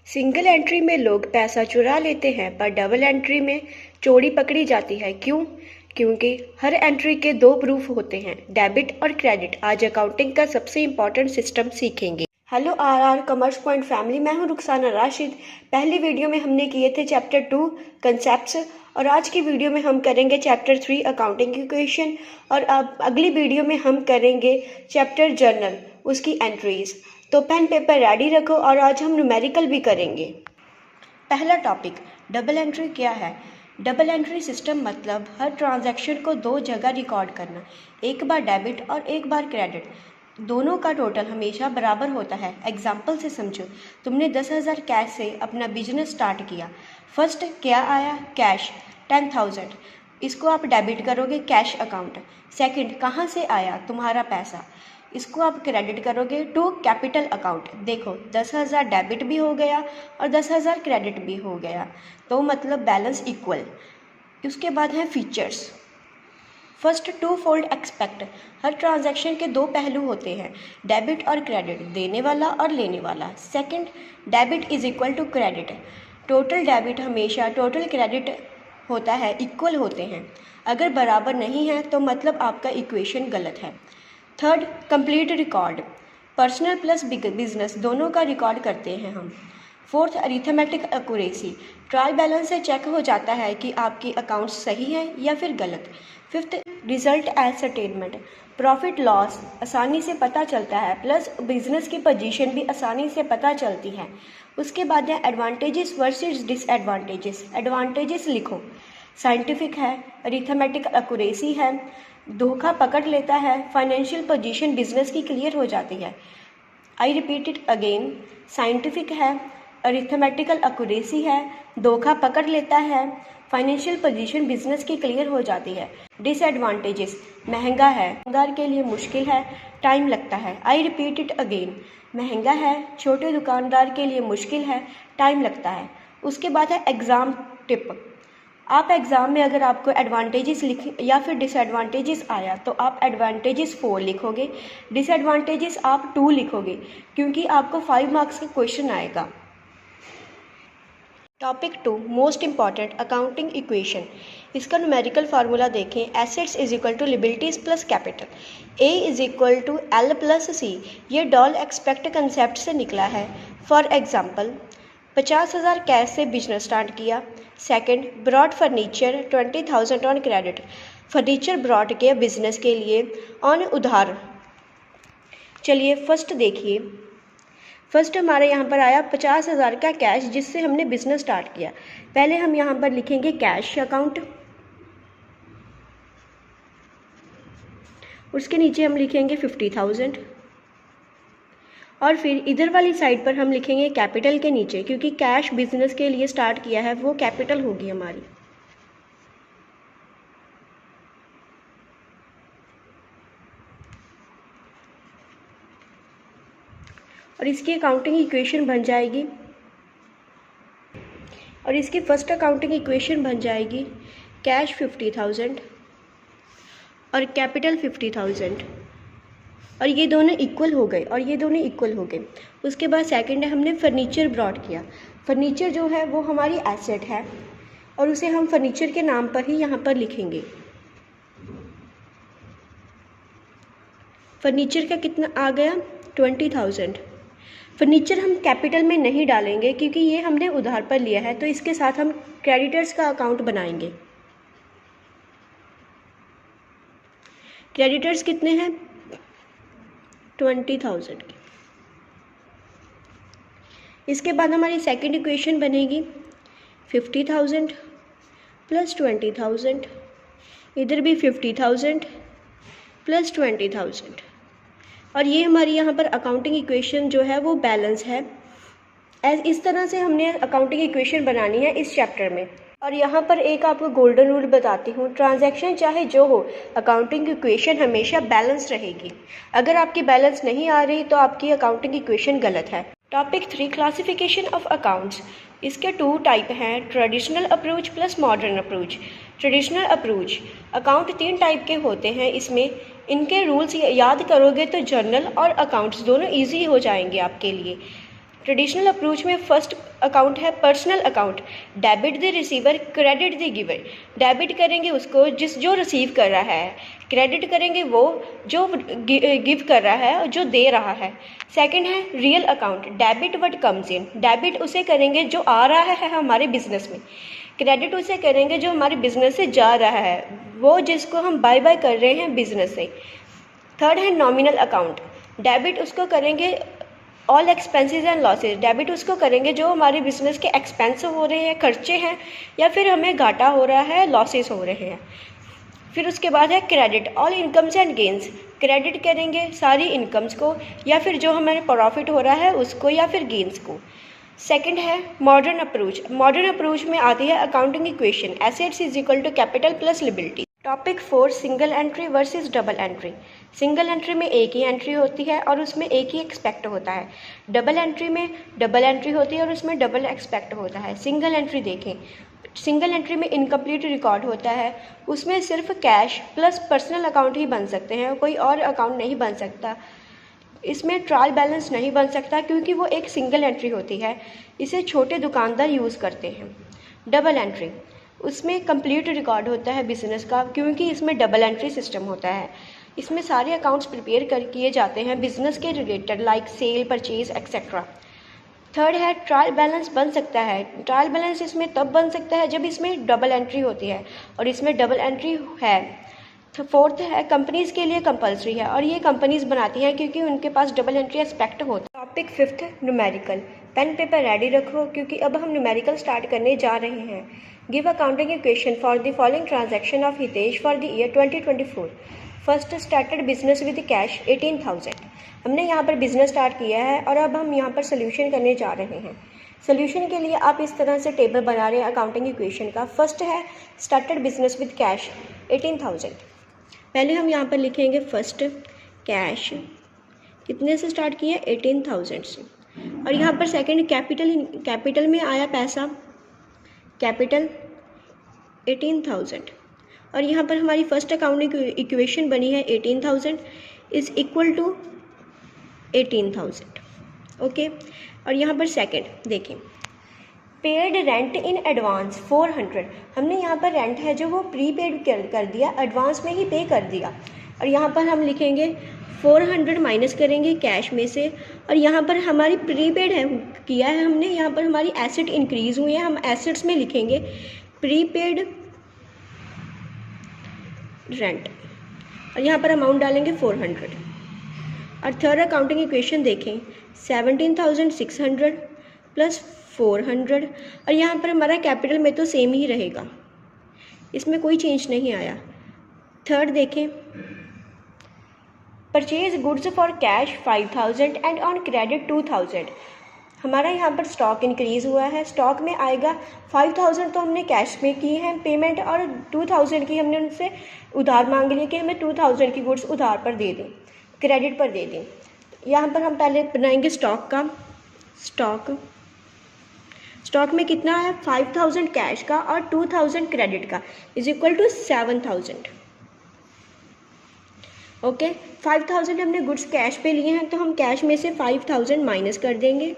Single entry में लोग पैसा चुरा लेते हैं पर डबल एंट्री में चोरी पकड़ी जाती है। क्यों? क्योंकि हर एंट्री के दो प्रूफ होते हैं, डेबिट और क्रेडिट। आज अकाउंटिंग का सबसे इम्पोर्टेंट सिस्टम सीखेंगे। Hello our commerce point family, मैं हूं रुखसाना राशिद। पहली वीडियो में हमने किए थे चैप्टर 2 कंसेप्ट्स और आज की वीडियो में हम करेंगे चैप्टर 3 अकाउंटिंग इक्वेशन और अब अगली वीडियो में हम करेंगे चैप्टर जर्नल, उसकी एंट्रीज। तो पेन पेपर रेडी रखो और आज हम न्यूमेरिकल भी करेंगे। पहला टॉपिक, डबल एंट्री क्या है? डबल एंट्री सिस्टम मतलब हर ट्रांजैक्शन को दो जगह रिकॉर्ड करना, एक बार डेबिट और एक बार क्रेडिट। दोनों का टोटल हमेशा बराबर होता है। एग्जाम्पल से समझो, तुमने 10,000 कैश से अपना बिजनेस स्टार्ट किया। फर्स्ट क्या आया? कैश 10,000, इसको आप डेबिट करोगे कैश अकाउंट। सेकंड कहाँ से आया? तुम्हारा पैसा, इसको आप क्रेडिट करोगे टू कैपिटल अकाउंट। देखो 10,000 डेबिट भी हो गया और 10,000 क्रेडिट भी हो गया, तो मतलब बैलेंस इक्वल। उसके बाद है features. First, two fold aspect. हर ट्रांजैक्शन के दो पहलू होते हैं, डेबिट और क्रेडिट, देने वाला और लेने वाला। Second, debit is equal to credit. Total debit हमेशा टोटल क्रेडिट होता है, इक्वल होते हैं। अगर बराबर नहीं है तो मतलब आपका इक्वेशन गलत है। Third, complete record. Personal plus business दोनों का रिकॉर्ड करते हैं हम। Fourth, arithmetic accuracy. Trial balance से चेक हो जाता है कि आपकी अकाउंट्स सही है या फिर गलत। Fifth, result ascertainment. Profit loss आसानी से पता चलता है, प्लस बिजनेस की पोजीशन भी आसानी से पता चलती है। उसके बाद है एडवांटेजेस वर्सेस डिसएडवांटेजेस। एडवांटेजेस लिखो, साइंटिफिक है, अरिथमेटिक एक्यूरेसी है, धोखा पकड़ लेता है, फाइनेंशियल पोजीशन बिजनेस की क्लियर हो जाती है। I repeat it again, scientific है, अरिथमेटिकल एक्यूरेसी है, धोखा पकड़ लेता है, फाइनेंशियल पोजीशन बिजनेस की क्लियर हो जाती है। डिसएडवांटेजेस, महंगा है, दुकानदार के लिए मुश्किल है, टाइम लगता है। आई रिपीट इट अगेन, महंगा है, छोटे दुकानदार के लिए मुश्किल है, टाइम लगता है। उसके बाद है एग्जाम टिप। आप एग्ज़ाम में अगर आपको एडवांटेजेस लिख या फिर डिसएडवांटेजेस आया तो आप एडवांटेजेस 4 लिखोगे, डिसएडवांटेजेस आप 2 लिखोगे, क्योंकि आपको 5 मार्क्स का क्वेश्चन आएगा। Topic 2, most important accounting equation. इसका न्यूमेरिकल फार्मूला देखें, assets is equal to liabilities plus capital, A is equal to L plus C. ये डॉल एक्सपेक्ट कंसेप्ट से निकला है। फॉर एग्जाम्पल, 50,000 कैश से बिजनेस स्टार्ट किया। Second, brought furniture 20,000 on credit. Furniture brought किया business के लिए ऑन उधार। चलिए फर्स्ट देखिए, फर्स्ट हमारे यहाँ पर आया 50,000 का कैश जिससे हमने बिजनेस स्टार्ट किया। पहले हम यहाँ पर लिखेंगे कैश अकाउंट, उसके नीचे हम लिखेंगे 50,000 और फिर इधर वाली साइड पर हम लिखेंगे कैपिटल के नीचे, क्योंकि कैश बिजनेस के लिए स्टार्ट किया है, वो कैपिटल होगी हमारी। और इसकी अकाउंटिंग इक्वेशन बन जाएगी, और इसकी फर्स्ट अकाउंटिंग इक्वेशन बन जाएगी कैश 50,000 और कैपिटल 50,000, और ये दोनों इक्वल हो गए और ये दोनों इक्वल हो गए। उसके बाद सेकंड है, हमने फर्नीचर ब्रॉड किया। फर्नीचर जो है वो हमारी एसेट है और उसे हम फर्नीचर के नाम पर ही यहाँ पर लिखेंगे। फर्नीचर का कितना आ गया? 20,000। फर्नीचर हम कैपिटल में नहीं डालेंगे क्योंकि ये हमने उधार पर लिया है, तो इसके साथ हम क्रेडिटर्स का अकाउंट बनाएंगे। क्रेडिटर्स कितने हैं? 20,000 की। इसके बाद हमारी सेकंड इक्वेशन बनेगी 50,000 प्लस 20,000, इधर भी 50,000 प्लस 20,000, और ये हमारी यहाँ पर अकाउंटिंग इक्वेशन जो है वो बैलेंस है। इस तरह से हमने अकाउंटिंग इक्वेशन बनानी है इस चैप्टर में। और यहाँ पर एक आपको गोल्डन रूल बताती हूँ, ट्रांजैक्शन चाहे जो हो, अकाउंटिंग इक्वेशन हमेशा बैलेंस रहेगी। अगर आपकी बैलेंस नहीं आ रही तो आपकी अकाउंटिंग इक्वेशन गलत है। Topic 3, classification of accounts. इसके 2 टाइप हैं, traditional approach plus modern approach. Traditional approach account 3 type के होते हैं। इसमें इनके रूल्स याद करोगे तो जर्नल और अकाउंट्स दोनों ईजी हो जाएंगे आपके लिए। ट्रेडिशनल अप्रोच में फर्स्ट अकाउंट है personal account, debit the receiver, credit the giver. Debit करेंगे उसको जो रिसीव कर रहा है, क्रेडिट करेंगे वो जो गिव कर रहा है और जो दे रहा है। सेकंड है real account, debit what comes in. Debit उसे करेंगे जो आ रहा है हमारे बिजनेस में, क्रेडिट उसे करेंगे जो हमारे बिजनेस से जा रहा है, वो जिसको हम बाय कर रहे हैं बिजनेस से। थर्ड है नॉमिनल अकाउंट, डेबिट उसको करेंगे all expenses and losses. Debit उसको करेंगे जो हमारे बिजनेस के एक्सपेंस हो रहे हैं, खर्चे हैं, या फिर हमें घाटा हो रहा है, लॉसेस हो रहे हैं। फिर उसके बाद है credit all incomes and gains. Credit करेंगे सारी इनकम्स को, या फिर जो हमारे प्रॉफिट हो रहा है उसको, या फिर गेंस को। सेकंड है मॉडर्न अप्रोच। मॉडर्न अप्रोच में आती है accounting equation, assets is equal to capital plus liability. Topic 4 single entry versus double entry. Single entry में एक ही एंट्री होती है और उसमें एक ही एक्सपेक्ट होता है। डबल एंट्री में डबल एंट्री होती है और उसमें डबल एक्सपेक्ट होता है। सिंगल एंट्री देखें, सिंगल एंट्री में इनकम्प्लीट रिकॉर्ड होता है, उसमें सिर्फ कैश प्लस पर्सनल अकाउंट ही बन सकते हैं, कोई और अकाउंट नहीं बन सकता। इसमें ट्रायल बैलेंस नहीं बन सकता क्योंकि वो एक सिंगल एंट्री होती है, इसे छोटे दुकानदार यूज़ करते हैं। डबल एंट्री, उसमें कंप्लीट रिकॉर्ड होता है बिजनेस का, क्योंकि इसमें डबल एंट्री सिस्टम होता है। इसमें सारे अकाउंट्स प्रिपेयर किए जाते हैं बिजनेस के related, like sale, purchase etcetera. Third है ट्रायल बैलेंस बन सकता है। ट्रायल बैलेंस इसमें तब बन सकता है जब इसमें डबल एंट्री होती है, और इसमें डबल एंट्री है। फोर्थ है कंपनीज़ के लिए कंपलसरी है, और ये कंपनीज़ बनाती हैं क्योंकि उनके पास डबल एंट्री एस्पेक्ट होता है। Topic 5 numerical. Pen paper ready रखो क्योंकि अब हम न्यूमेरिकल स्टार्ट करने जा रहे हैं। Give accounting equation for the following transaction of Hitesh for the year 2024। First started business with cash 18,000। हमने यहाँ पर बिजनेस स्टार्ट किया है और अब हम यहाँ पर सोल्यूशन करने जा रहे हैं। सोल्यूशन के लिए आप इस तरह से टेबल बना रहे हैं अकाउंटिंग इक्वेशन का। फर्स्ट है स्टार्टेड बिजनेस विद कैश 18,000। पहले हम यहाँ पर लिखेंगे फर्स्ट कैश कितने से स्टार्ट किया, 18,000 से। और यहाँ पर सेकंड कैपिटल में आया पैसा, कैपिटल 18,000। और यहाँ पर हमारी फर्स्ट अकाउंटिंग इक्वेशन बनी है 18,000 इज इक्वल टू 18,000। ओके, और यहाँ पर सेकंड देखें, पेड रेंट इन एडवांस 400। हमने यहाँ पर रेंट है जो वो प्रीपेड कर दिया, एडवांस में ही पे कर दिया। और यहाँ पर हम लिखेंगे 400 माइनस करेंगे कैश में से, और यहाँ पर हमारी प्रीपेड है किया है हमने, यहाँ पर हमारी एसेट इंक्रीज़ हुई है, हम एसेट्स में लिखेंगे प्रीपेड रेंट, और यहाँ पर अमाउंट डालेंगे 400। और थर्ड अकाउंटिंग इक्वेशन देखें, 17,600 प्लस 400, और यहाँ पर हमारा कैपिटल में तो सेम ही रहेगा, इसमें कोई चेंज नहीं आया। थर्ड देखें, purchase goods for cash 5,000 and on credit 2,000। हमारा यहाँ पर स्टॉक इंक्रीज़ हुआ है, स्टॉक में आएगा 5,000 तो हमने कैश में की है पेमेंट, और 2,000 की हमने उनसे उधार मांग लिया कि हमें 2,000 की गुड्स उधार पर दे दें, क्रेडिट पर दे दें। यहाँ पर हम पहले बनाएंगे स्टॉक का। स्टॉक में कितना है, 5,000 कैश का और 2,000 क्रेडिट का, इज इक्वल टू 7,000। ओके, 5,000 हमने गुड्स कैश पे लिए हैं तो हम कैश में से 5,000 माइनस कर देंगे।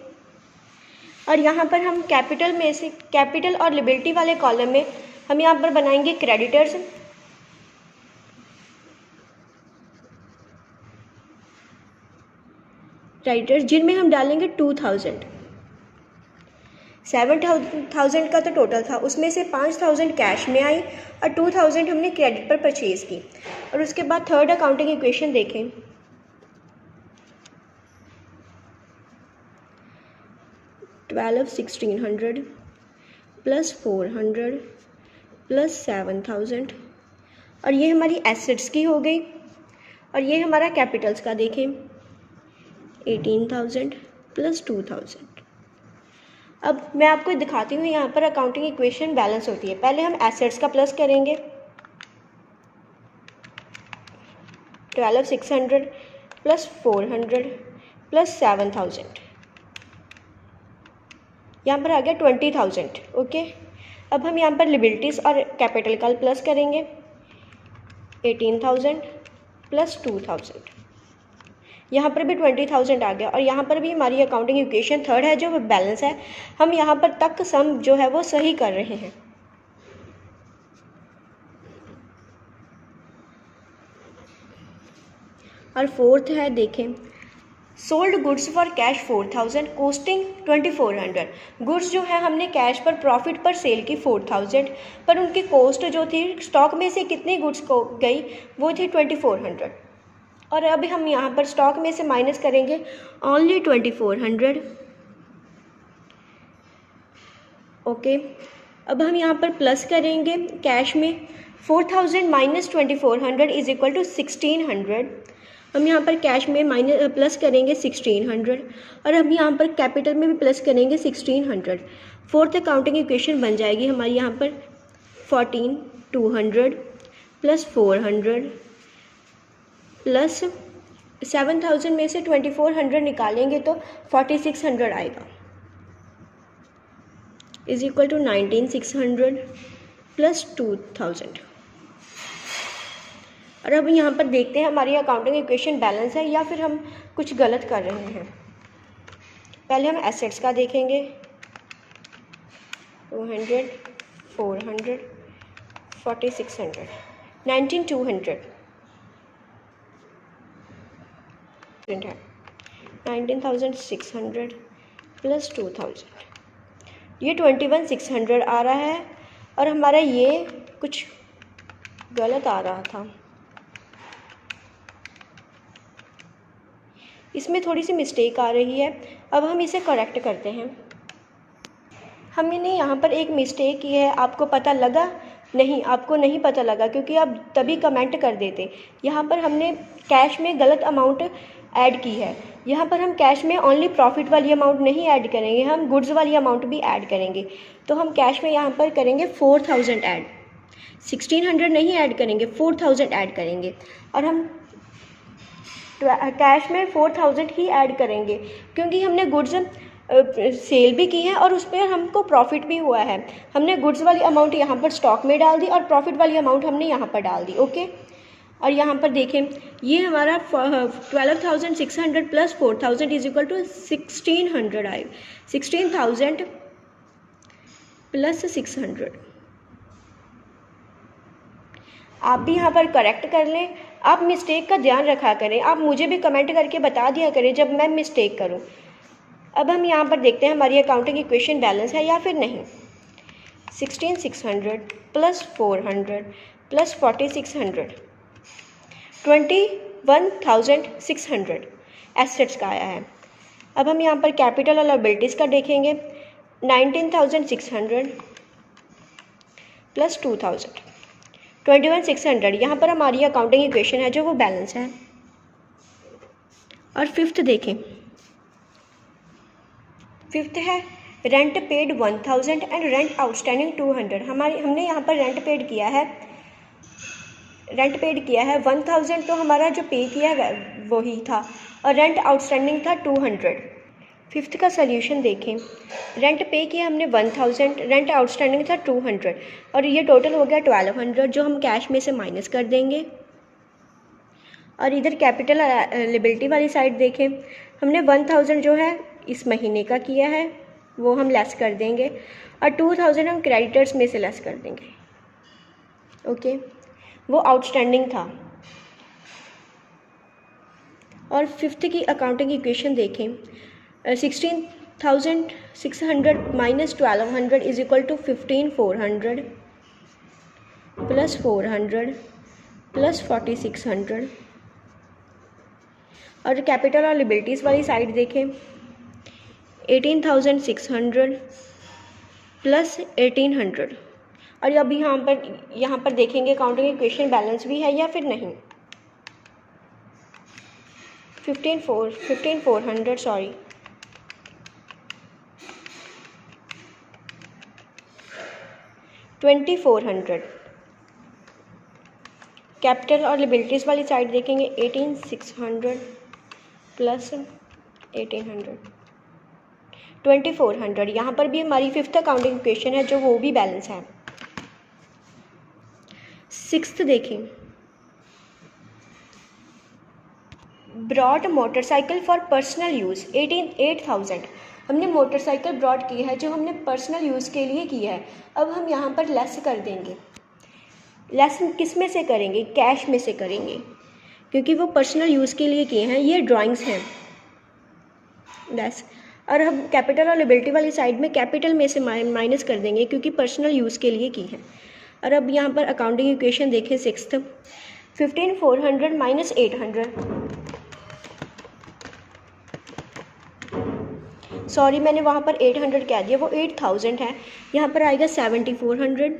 और यहाँ पर हम कैपिटल में से, कैपिटल और लिबिलिटी वाले कॉलम में हम यहाँ पर बनाएंगे क्रेडिटर्स। जिनमें हम डालेंगे 2,000। 7,000 का तो टोटल था, उसमें से 5,000 कैश में आई और 2,000 हमने क्रेडिट पर परचेज की। और उसके बाद थर्ड अकाउंटिंग इक्वेशन देखें, 12,1,600 प्लस 400 प्लस 7,000, और ये हमारी एसेट्स की हो गई। और ये हमारा कैपिटल्स का देखें, 18,000 प्लस 2,000। अब मैं आपको दिखाती हूँ यहाँ पर अकाउंटिंग इक्वेशन बैलेंस होती है। पहले हम एसेट्स का प्लस करेंगे, 12,600 प्लस 400 प्लस 7,000, यहाँ पर आ गया 20,000। ओके, अब हम यहाँ पर लिबिलिटीज़ और कैपिटल का प्लस करेंगे, 18,000 प्लस 2,000। यहाँ पर भी 20,000 आ गया और यहाँ पर भी हमारी अकाउंटिंग इक्वेशन थर्ड है जो बैलेंस है। हम यहाँ पर तक सम जो है वो सही कर रहे हैं। और फोर्थ है, देखें, sold goods for cash 4,000 costing 2,400। Goods जो है हमने कैश पर प्रॉफिट पर सेल की 4,000, पर उनकी कॉस्ट जो थी स्टॉक में से कितनी गुड्स को गई वो थी 2,400। और अब हम यहाँ पर स्टॉक में से माइनस करेंगे ओनली 2,400। ओके, अब हम यहाँ पर प्लस करेंगे कैश में 4,000 माइनस 2,400 इज इक्वल टू 1,600। हम यहाँ पर कैश में माइनस प्लस करेंगे 1,600 और हम यहाँ पर कैपिटल में भी प्लस करेंगे 1,600। फोर्थ अकाउंटिंग इक्वेशन बन जाएगी हमारी यहाँ पर 14,200 प्लस 400 प्लस 7,000 में से 2,400 निकालेंगे तो 4,600 आएगा इज इक्वल टू 19,600 प्लस 2,000। और अब यहाँ पर देखते हैं हमारी अकाउंटिंग इक्वेशन बैलेंस है या फिर हम कुछ गलत कर रहे हैं। पहले हम एसेट्स का देखेंगे, 200, 400, 4,600, 19,200 है, 19,600 प्लस 2,000, ये 21,600 आ रहा है और हमारा ये कुछ गलत आ रहा था, इसमें थोड़ी सी मिस्टेक आ रही है। अब हम इसे करेक्ट करते हैं। हमने यहाँ पर एक मिस्टेक की है, आपको पता लगा? नहीं, आपको नहीं पता लगा क्योंकि आप तभी कमेंट कर देते। यहाँ पर हमने कैश में गलत अमाउंट ऐड की है। यहाँ पर हम कैश में ओनली प्रॉफिट वाली अमाउंट नहीं ऐड करेंगे, हम गुड्स वाली अमाउंट भी ऐड करेंगे। तो हम कैश में यहाँ पर करेंगे 4,000 ऐड, 1,600 नहीं ऐड करेंगे, 4,000 ऐड करेंगे। और हम कैश में 4,000 ही ऐड करेंगे क्योंकि हमने गुड्स सेल भी की है और उस पर हमको प्रॉफिट भी हुआ है। हमने गुड्स वाली अमाउंट यहाँ पर स्टॉक में डाल दी और प्रॉफिट वाली अमाउंट हमने यहाँ पर डाल दी। ओके, और यहाँ पर देखें ये हमारा 12,600 प्लस 4,000 इज इक्वल टू 1,600 आए, 16,000 प्लस 600। आप भी यहाँ पर करेक्ट कर लें। आप मिस्टेक का ध्यान रखा करें, आप मुझे भी कमेंट करके बता दिया करें जब मैं मिस्टेक करूँ। अब हम यहाँ पर देखते हैं हमारी अकाउंटिंग इक्वेशन बैलेंस है या फिर नहीं। 16,600 प्लस 400 प्लस 4,600, 21,600 एसेट्स का आया है। अब हम यहाँ पर कैपिटल और लायबिलिटीज़ का देखेंगे, 19,600 प्लस 2,000, 21,600। यहाँ पर हमारी अकाउंटिंग इक्वेशन है जो वो बैलेंस है। और फिफ्थ देखें, फिफ्थ है rent paid 1,000 and rent outstanding 200। हमने यहाँ पर रेंट पेड किया है 1,000, तो हमारा जो पे किया है वही था और रेंट आउटस्टैंडिंग था 200। फिफ्थ का सल्यूशन देखें, रेंट पे किया हमने 1,000, रेंट आउटस्टैंडिंग था 200 और ये टोटल हो गया 1,200 जो हम कैश में से माइनस कर देंगे। और इधर कैपिटल लायबिलिटी वाली साइड देखें, हमने 1,000 जो है इस महीने का किया है वो हम लेस कर देंगे और 2,000 हम क्रेडिटर्स में से लेस कर देंगे। ओके, वो आउटस्टैंडिंग था। और फिफ्थ की अकाउंटिंग इक्वेशन देखें, 16,600 minus 1,200 is equal to 15,400 plus 400 plus 4,600। और कैपिटल और लायबिलिटीज़ वाली साइड देखें, 18,600 प्लस 1,800। और अभी यहाँ पर देखेंगे अकाउंटिंग इक्वेशन बैलेंस भी है या फिर नहीं। 15,400 सॉरी, 2,400। कैपिटल और लायबिलिटीज़ वाली साइड देखेंगे, 18,600 प्लस 1,800, 2,400। यहाँ पर भी हमारी फिफ्थ अकाउंटिंग इक्वेशन है जो वो भी बैलेंस है। सिक्स्थ देखें, brought motorcycle for personal use 8,000। हमने मोटरसाइकिल ब्रॉड की है जो हमने पर्सनल यूज़ के लिए की है। अब हम यहाँ पर लेस कर देंगे। लेस किस में से करेंगे? कैश में से करेंगे, क्योंकि वो पर्सनल यूज़ के लिए किए हैं। ये ड्राइंग्स हैं लेस। और हम कैपिटल और लिबिलिटी वाली साइड में कैपिटल में से माइनस कर देंगे, क्योंकि पर्सनल यूज़ के लिए की है। और अब यहाँ पर अकाउंटिंग इक्वेशन देखें, 6th 15,400 माइनस 800, सॉरी मैंने वहाँ पर 800 कह दिया, वो 8,000 है। यहाँ पर आएगा 7,400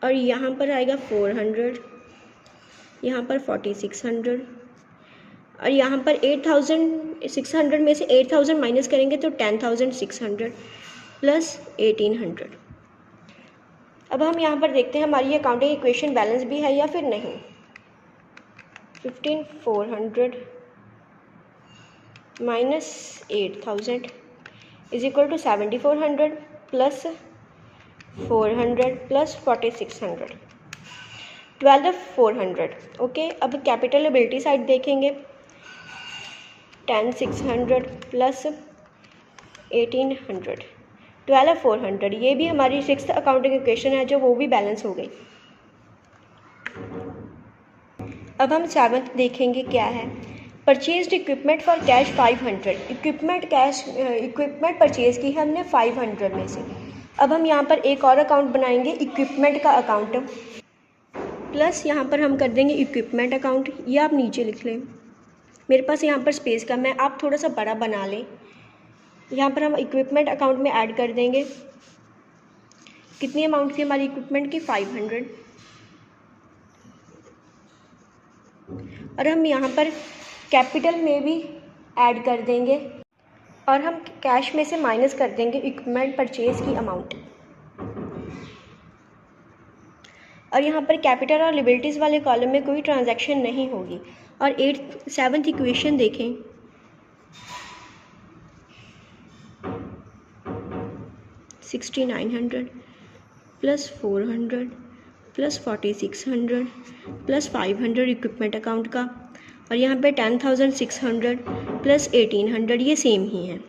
और यहाँ पर आएगा 400, यहाँ पर 4,600 और यहाँ पर 8,600 में से 8,000 माइनस करेंगे तो 10,600 प्लस 1,800। अब हम यहाँ पर देखते हैं हमारी अकाउंटिंग इक्वेशन बैलेंस भी है या फिर नहीं। 15,400 minus 8,000 is equal to 7,400 plus 400 plus 4,600, 12,400। Okay, अब कैपिटल लिबिलिटी साइड देखेंगे, 10,600 प्लस 1,800, 12,400। ये भी हमारी 6th अकाउंटिंग इक्वेशन है जो वो भी बैलेंस हो गई। अब हम 7th देखेंगे क्या है। Purchased equipment for cash 500। Equipment purchase की है हमने 500 में से। अब हम यहाँ पर एक और अकाउंट बनाएंगे, इक्विपमेंट का अकाउंट, प्लस यहाँ पर हम कर देंगे इक्विपमेंट अकाउंट। ये आप नीचे लिख लें, मेरे पास यहाँ पर स्पेस कम है, आप थोड़ा सा बड़ा बना लें। यहाँ पर हम इक्विपमेंट अकाउंट में ऐड कर देंगे, कितनी अमाउंट थी हमारी इक्विपमेंट की? 500। और हम यहाँ पर कैपिटल में भी ऐड कर देंगे और हम कैश में से माइनस कर देंगे इक्विपमेंट परचेज की अमाउंट। और यहाँ पर कैपिटल और लिबिलिटीज़ वाले कॉलम में कोई ट्रांजैक्शन नहीं होगी। और 7th इक्वेशन देखें, $6,900 plus 400 plus 4,600 plus 500 equipment account का, और यहाँ पे 10,600 प्लस 1,800, ये सेम ही है।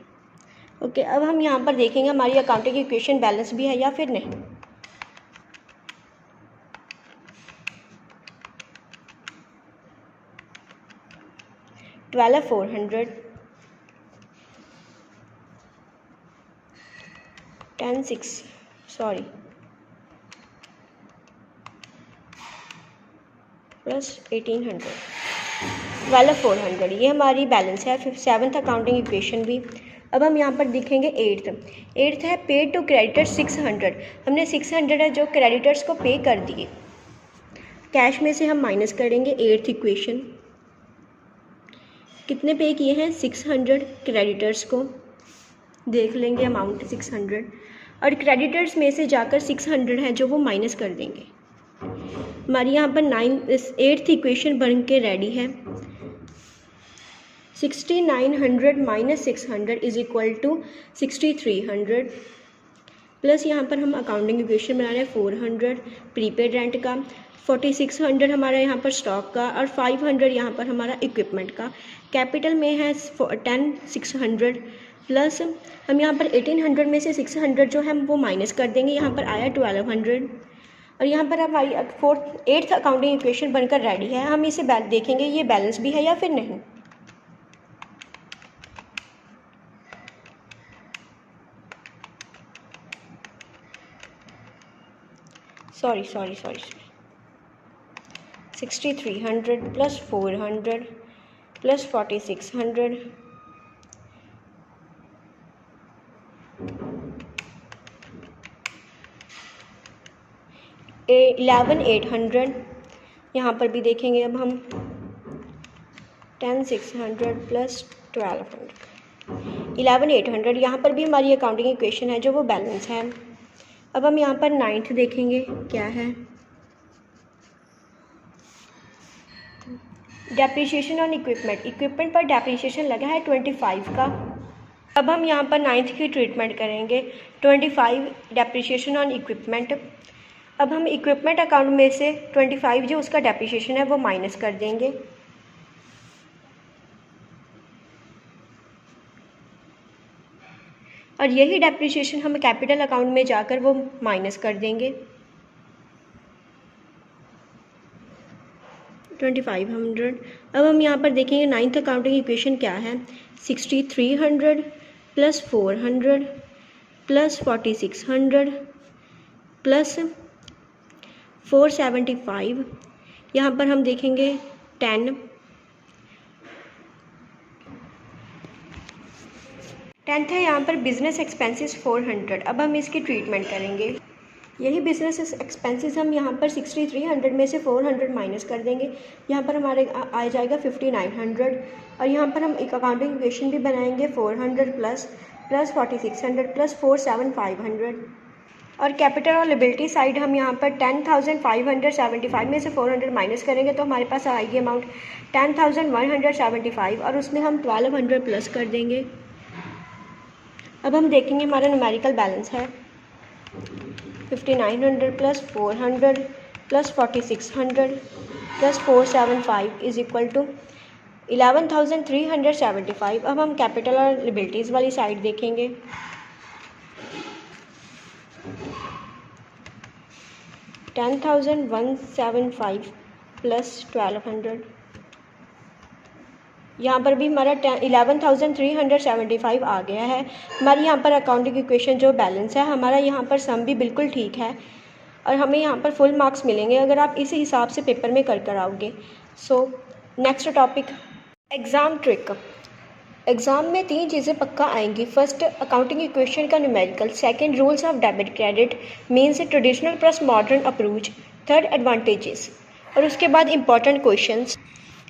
ओके, अब हम यहाँ पर देखेंगे हमारी अकाउंटिंग इक्वेशन बैलेंस भी है या फिर नहीं। $12,400, 10,600 प्लस 1,800, 12,400, ये हमारी बैलेंस है। 7th अकाउंटिंग इक्वेशन भी। अब हम यहाँ पर देखेंगे 8th है पेड टू क्रेडिटर्स 600। हमने 600 है जो क्रेडिटर्स को पे कर दिए, कैश में से हम माइनस करेंगे। 8th इक्वेशन, कितने पे किए हैं? 600 क्रेडिटर्स को, देख लेंगे अमाउंट 600, और क्रेडिटर्स में से जाकर 600 है जो वो माइनस कर देंगे। हमारी यहाँ पर 8th इक्वेशन बन के रेडी है। 6,900 minus 600 is equal to 6,300, plus यहाँ पर हम अकाउंटिंग इक्वेशन बना रहे हैं 400 प्रीपेड रेंट का, 4,600 हमारा यहाँ पर स्टॉक का, और 500 यहाँ पर हमारा इक्विपमेंट का। कैपिटल में है 10,600 प्लस हम यहाँ पर 1,800 में से 600 जो है वो माइनस कर देंगे। यहाँ पर आया 1,200, और यहाँ पर हमारी 8th अकाउंटिंग इक्वेशन बनकर रेडी है। हम इसे देखेंगे ये बैलेंस भी है या फिर नहीं। Sorry 6,300 plus 400 plus 4,600 11,800। यहाँ पर भी देखेंगे अब हम 10,600 प्लस 1,200, 11,800। यहाँ पर भी हमारी अकाउंटिंग इक्वेशन है जो वो बैलेंस है। अब हम यहाँ पर 9th देखेंगे क्या है। डेप्रिसिएशन ऑन इक्विपमेंट पर डेप्रिसिएशन लगा है 25 का। अब हम यहाँ पर 9th की ट्रीटमेंट करेंगे। 25 डेप्रिसिएशन ऑन इक्विपमेंट, अब हम इक्विपमेंट अकाउंट में से 25 जो उसका डेप्रिसिएशन है वो माइनस कर देंगे। और यही डेप्रिसिएशन हम कैपिटल अकाउंट में जाकर वो माइनस कर देंगे। 2500। अब हम यहाँ पर देखेंगे नाइन्थ अकाउंटिंग इक्वेशन क्या है। 6300 प्लस 400 प्लस 4600 प्लस 475। यहाँ पर हम देखेंगे 10th है यहाँ पर बिजनेस एक्सपेंसेस 400। अब हम इसकी ट्रीटमेंट करेंगे। यही बिजनेस एक्सपेंसेस हम यहाँ पर 6300 में से 400 माइनस कर देंगे। यहाँ पर हमारे आ जाएगा 5900। और यहाँ पर हम एक अकाउंटिंग इक्वेशन भी बनाएंगे 400 प्लस 4600 प्लस 47500। और कैपिटल और लिबिलिटी साइड हम यहाँ पर 10,575 में से 400 माइनस करेंगे तो हमारे पास आएगी अमाउंट 10,175 और उसमें हम 1200 प्लस कर देंगे। अब हम देखेंगे हमारा न्यूमेरिकल बैलेंस है 5900 plus 400 plus 4600 plus 475 is equal to 11,375। अब हम कैपिटल और लिबिलिटीज़ वाली साइड देखेंगे। $10,175 प्लस 1200। यहाँ पर भी हमारा 11,375 आ गया है। हमारी यहाँ पर अकाउंटिंग इक्वेशन जो बैलेंस है हमारा यहाँ पर सम भी बिल्कुल ठीक है और हमें यहाँ पर फुल मार्क्स मिलेंगे अगर आप इसी हिसाब से पेपर में कर आओगे। So next topic exam trick. Exam में 3 चीज़ें पक्का आएंगी। फर्स्ट अकाउंटिंग इक्वेशन का numerical, second rules of debit credit means traditional plus modern approach, third advantages और उसके बाद important questions.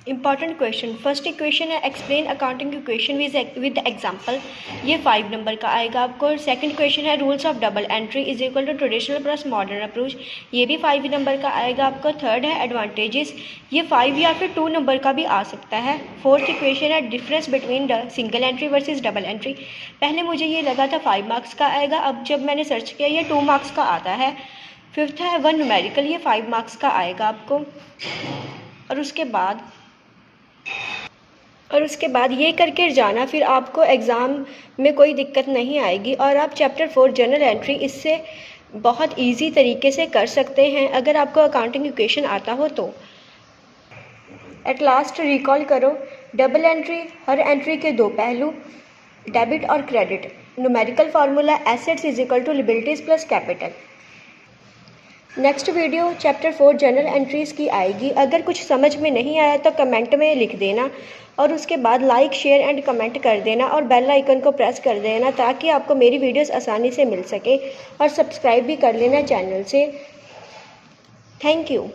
Important question, first equation है explain accounting equation with example, ये 5 नंबर का आएगा आपको। सेकंड क्वेश्चन है rules of double entry is equal to traditional plus modern approach, ये भी 5 नंबर का आएगा आपको। थर्ड है एडवांटेजेस, ये 5 या फिर 2 नंबर का भी आ सकता है। फोर्थ इक्वेशन है difference between the single entry versus double entry, पहले मुझे ये लगा था 5 मार्क्स का आएगा, अब जब मैंने सर्च किया ये 2 मार्क्स का आता है। फिफ्थ है वन न्यूमेरिकल, ये 5 मार्क्स का आएगा आपको। और उसके बाद ये करके जाना, फिर आपको एग्ज़ाम में कोई दिक्कत नहीं आएगी और आप चैप्टर 4 जनरल एंट्री इससे बहुत इजी तरीके से कर सकते हैं अगर आपको अकाउंटिंग इक्वेशन आता हो तो। एट लास्ट रिकॉल करो, डबल एंट्री हर एंट्री के 2 पहलू, डेबिट और credit. Numerical formula assets is equal to liabilities plus capital. Next video chapter 4 journal entries की आएगी। अगर कुछ समझ में नहीं आया तो कमेंट में लिख देना और उसके बाद लाइक शेयर एंड कमेंट कर देना और बेल आइकन को प्रेस कर देना ताकि आपको मेरी वीडियोस आसानी से मिल सके और सब्सक्राइब भी कर लेना चैनल से। Thank you.